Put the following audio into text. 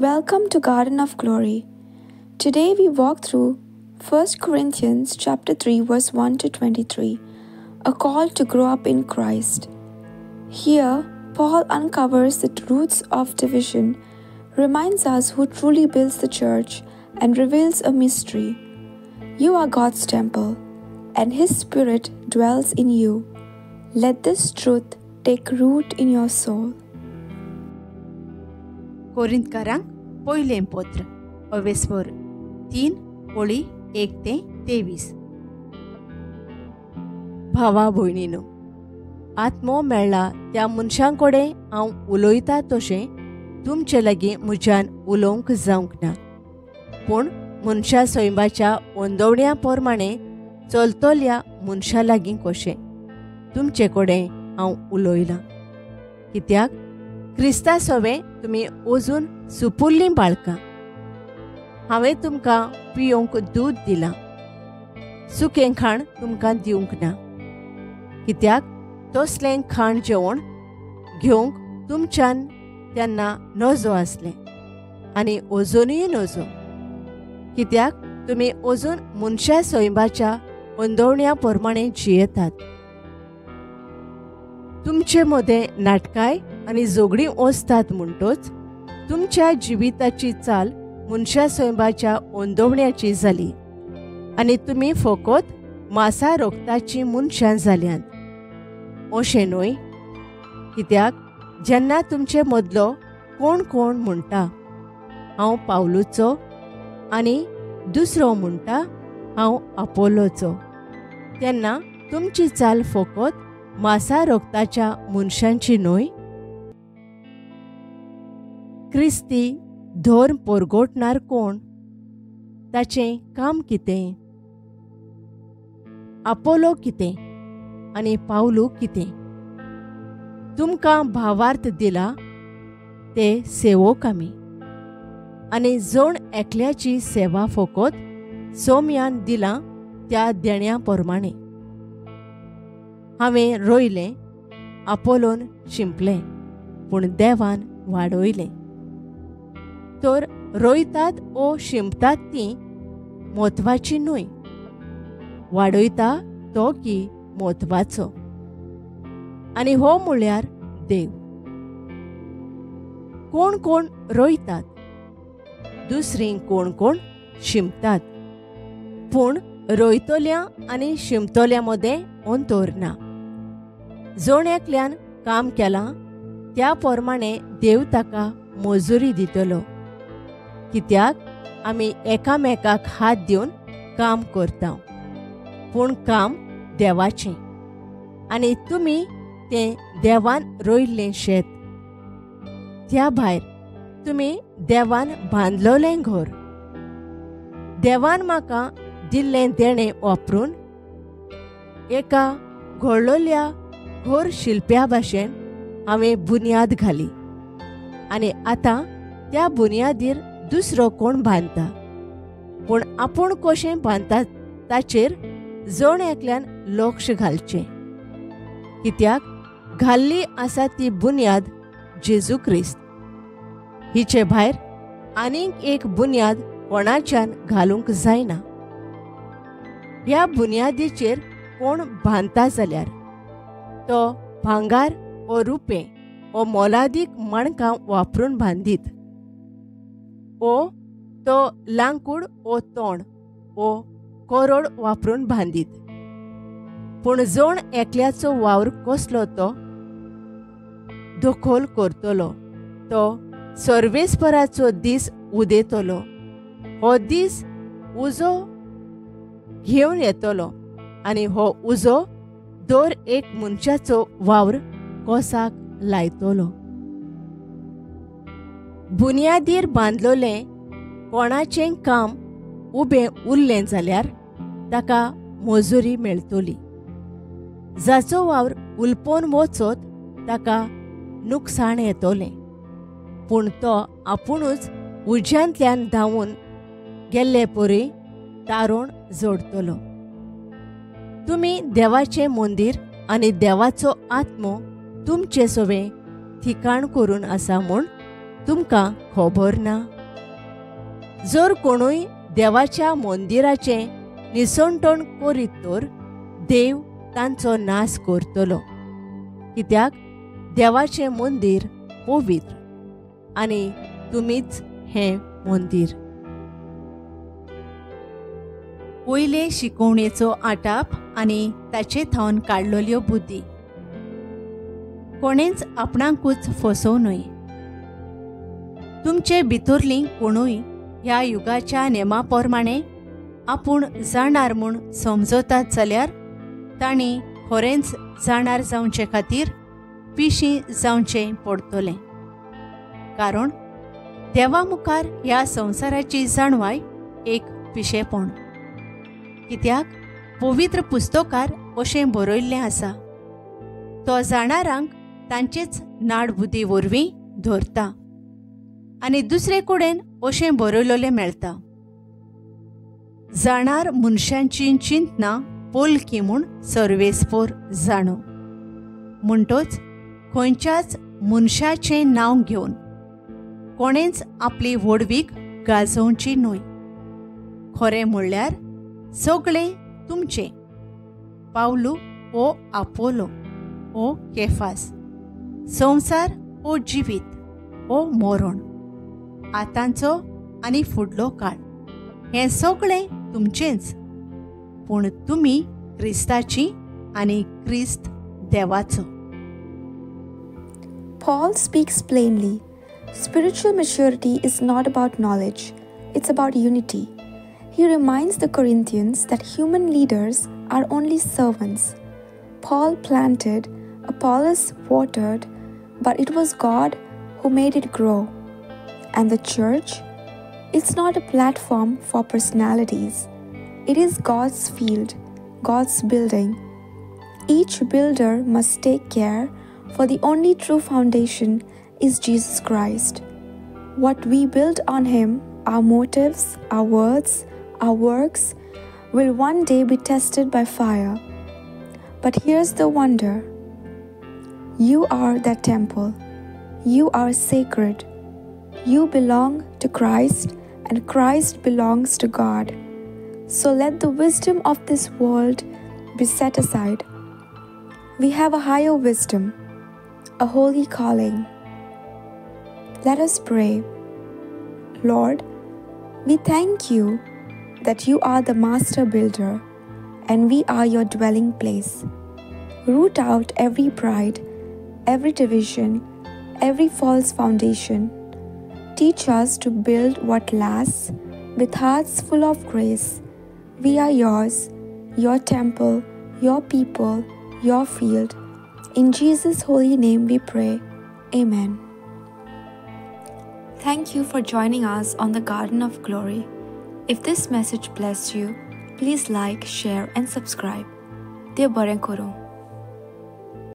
Welcome to Garden of Glory. Today we walk through 1 Corinthians chapter 3 verse 1 to 23, a call to grow up in Christ. Here, Paul uncovers the roots of division, reminds us who truly builds the church, and reveals a mystery. You are God's temple, and His Spirit dwells in you. Let this truth take root in your soul. कोरिंथकारांक पयलें पत्र अवेस्पर 3 ओळी 1 ते 23. भावा भयणीनो, आत्मो मेळ्ळा त्या मनशांकोडे हांव उलोयता तशें तुमचे लागीं म्हज्यान उलोवंक जावंक ना, पूण मनशा सैमाच्या ओंदवण्या प्रमाणे चलतल्या मनशा लागीं कशें तुमचे कडेन हांव उलोयलां. कित्याक क्रिस्ता सवे तुमी अजून सुपुल्लीं बाळकां. हांवें तुमकां पियोवंक दूद दिलां, सुकें खाण तुमकां दिवंक ना. कित्याक तसलें खाण जेवण घेवंक तुमच्यान तेन्ना नजो आसलें, आनी अजुनूय नजो. कित्याक तुमी अजून मनशा सैमाच्या ओंदवण्या प्रमाणे जियेतात. तुमचे मदें नाटकाय आनी झगडीं वचतात म्हणटच तुमच्या जिविताची चाल मनशा सैमाच्या ओंदवण्याची जाली, आनी तुमी फकत मासा रोगताची मनशां जाल्यांत. अशें न्हय. कित्याक जेन्ना तुमचे मदलो कोण कोण म्हणटा हांव पावलूचो आनी दुसरो म्हणटा हांव आपोलोचो, तेन्ना तुमची चाल फकत मासा रोगताच्या मनशांची न्हय. क्रिस्ती धर्म परगोटणार कोण? ताचें काम कितें? आपोलो कितें आनी पावलू कितें? तुमकां भावार्थ दिला ते सेवक आमी, आनी जण एकल्याची सेवा फकत सोम्यान दिलां त्या देण्या प्रमाणे. हांवें रोयलें, आपोलोन शिंपलें, पूण देवान वाडयलें. तर रोयतात ओ शिंपतात तीं म्हत्वाची न्हय, वाडयता तो की म्हत्वाचो, आनी हो म्हळ्यार देव. कोण कोण रोयतात, दुसरीं कोण कोण शिंपतात, पूण रोयतल्या आनी शिंपतल्या मदें अंतर ना. जण एकल्यान काम केलां त्या प्रमाणे देव ताका मजुरी दितलो. कित्याक आमी एकामेकाक हात दिवन काम करता, पूण काम देवाचें, आनी तुमी तें देवान रोयल्लें शेत. त्या भायर तुमी देवान बांदलोलें घर. देवान म्हाका दिल्लें देणें वापरून एका घडलोल्या घर शिल्प्या भाशेन हांवें बुन्याद घाली, आनी आतां त्या बुन्यादीर दुसरो कोण बांदता. पूण आपूण कशें बांदता ताचेर जण एकल्यान लक्ष घालचें. कित्याक घाल्ली आसा ती बुन्याद जेजू क्रिस्त. हिचे भायर आनीक एक बुन्याद कोणाच्यान घालूंक जायना. ह्या बुन्यादीचेर कोण बांदता जाल्यार तो भांगार ओ रुपें ओ मोलादीक माणकां वापरून बांदीत, ओ तो लांकूड ओ तोंड ओ कोरोड वापरून बांदीत. पूण जण एकल्याचो वावर कसलो तो दोखोल करतलो, तो सर्वेस्पराचो दीस उदेतलो. हो दीस उजो घेवन येतलो, आनी हो उजो दर एक मनशाचो वावर कोसाक लायतलो. बुन्यादीर बांदलोलें कोणाचें काम उबें उरलें जाल्यार ताका मजुरी मेळटली. जाचो वावर उलपोन वचत ताका नुकसाण येतोलें, पूण तो आपुणूच उज्यांतल्यान धांवून गेल्ले परी तारोण जोडतलो. तुमी देवाचें मंदीर आनी देवाचो आत्मो तुमचे सवे ठिकाण करून आसा म्हूण तुमकां खबर ना? जर कोणूय देवाच्या मंदिराचें निसंटण करीत तर देव तांचो नाश करतलो, कित्याक देवाचें मंदीर पवित्र आनी तुमीच हें मंदीर. पयले शिकोवणेचो आटाप आनी ताचे थावन काडलेल्यो बुद्धी. कोणेंच आपणाकूच फसोव न्हय. तुमचे भितरलीं कोणूय ह्या युगाच्या नेमा प्रमाणें आपूण जाणार म्हूण समजतात जाल्यार तांणी खरेंच जाणार जावचे खातीर पिशीं जावचें पडटलें. कारण देवा मुखार ह्या संवसाराची जाणवाय एक पिशेपण. कित्याक पवित्र पुस्तकार अशें बरयल्लें आसा, तो जाणारांक तांचेच नाडबुद्धी वरवीं धरता. आनी दुसरे कडेन अशें बरयलेलें मेळटा, जाणार मनशांची चिंतना पोलकी म्हूण सर्वेस्पर जाणो. म्हणटच खंयच्याच मनशाचें नांव घेवन कोणेंच आपली व्हडवीक गाजोवची न्हय. खरें म्हणल्यार सगळें तुमचें. पावलू ओ आपोलो ओ केफास, संवसार ओ जिवीत ओ मरण, आतांचो आनी फुडलो काळ, हें सगळें तुमचेंच. पूण तुमी क्रिस्ताची आनी क्रिस्त देवाचो. Paul speaks plainly. Spiritual maturity is not about knowledge, it's about unity. He reminds the Corinthians that human leaders are only servants. Paul planted, Apollos watered, but it was God who made it grow. And the church? It's not a platform for personalities. It is God's field, God's building. Each builder must take care, for the only true foundation is Jesus Christ. What we build on Him, our motives, our words, our works, will one day be tested by fire. But here's the wonder. You are that temple. You are sacred. You belong to Christ, and Christ belongs to God. So let the wisdom of this world be set aside. We have a higher wisdom, a holy calling. Let us pray. Lord, we thank you that you are the master builder and we are your dwelling place. Root out every pride, every division, every false foundation. Teach us to build what lasts with hearts full of grace. We are yours, your temple, your people, your field. In Jesus' holy name we pray. Amen. Thank you for joining us on the Garden of Glory. If this message blessed you, please like, share and subscribe. Dear Baren Koro.